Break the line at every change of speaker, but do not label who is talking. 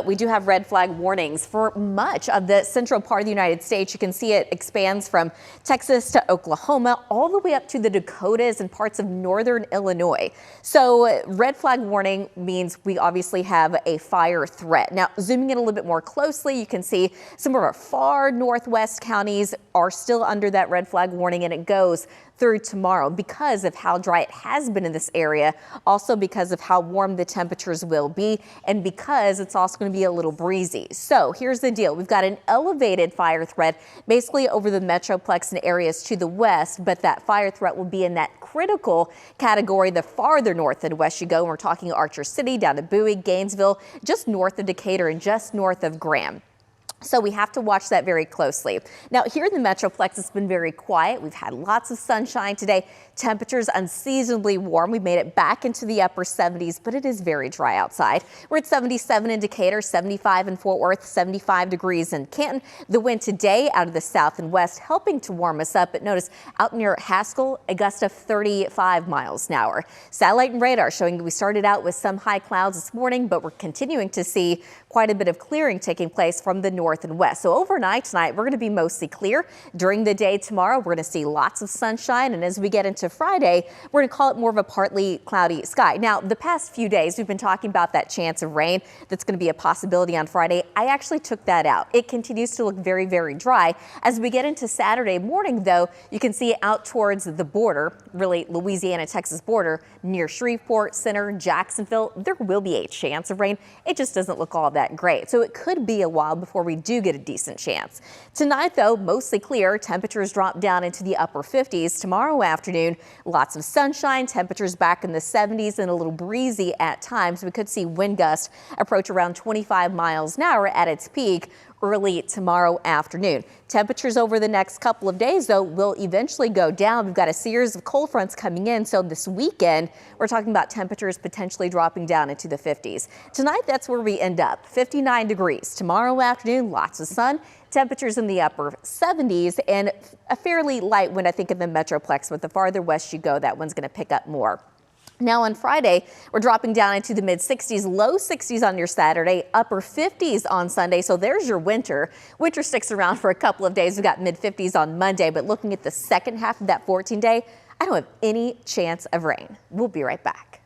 We do have red flag warnings for much of the central part of the United States. You can see it expands from Texas to Oklahoma, all the way up to the Dakotas and parts of northern Illinois. So red flag warning means we obviously have a fire threat. Now, zooming in a little bit more closely, you can see some of our far northwest counties are still under that red flag warning, and it goes through tomorrow because of how dry it has been in this area, also because of how warm the temperatures will be, and because it's also going to be a little breezy. So here's the deal. We've got an elevated fire threat basically over the metroplex and areas to the west, but that fire threat will be in that critical category the farther north and west you go. We're talking Archer City down to Bowie, Gainesville, just north of Decatur and just north of Graham. So we have to watch that very closely. Now, here in the Metroplex, it's been very quiet. We've had lots of sunshine today. Temperatures unseasonably warm. We made it back into the upper 70s, but it is very dry outside. We're at 77 in Decatur, 75 in Fort Worth, 75 degrees in Canton. The wind today out of the south and west helping to warm us up. But notice out near Haskell, a gust of 35 miles an hour. Satellite and radar showing that we started out with some high clouds this morning, but we're continuing to see quite a bit of clearing taking place from the north and west. So overnight tonight, we're going to be mostly clear. During the day tomorrow, we're going to see lots of sunshine. And as we get into Friday, we're going to call it more of a partly cloudy sky. Now, the past few days, we've been talking about that chance of rain that's going to be a possibility on Friday. I actually took that out. It continues to look very, very dry. As we get into Saturday morning, though, you can see out towards the border, really Louisiana-Texas border, near Shreveport, Center, Jacksonville, there will be a chance of rain. It just doesn't look all that great. So it could be a while before we do get a decent chance. Tonight, though, mostly clear. Temperatures drop down into the upper 50s. Tomorrow afternoon, lots of sunshine, temperatures back in the 70s and a little breezy at times. We could see wind gusts approach around 25 miles an hour at its peak early tomorrow afternoon. Temperatures over the next couple of days, though, will eventually go down. We've got a series of cold fronts coming in. So this weekend, we're talking about temperatures potentially dropping down into the 50s. Tonight, that's where we end up. 59 degrees. Tomorrow afternoon, lots of sun. Temperatures in the upper 70s and a fairly light wind, I think, in the Metroplex. But the farther west you go, that one's going to pick up more. Now on Friday, we're dropping down into the mid 60s, low 60s on your Saturday, upper 50s on Sunday. So there's your winter. Winter sticks around for a couple of days. We've got mid 50s on Monday, but looking at the second half of that 14-day, I don't have any chance of rain. We'll be right back.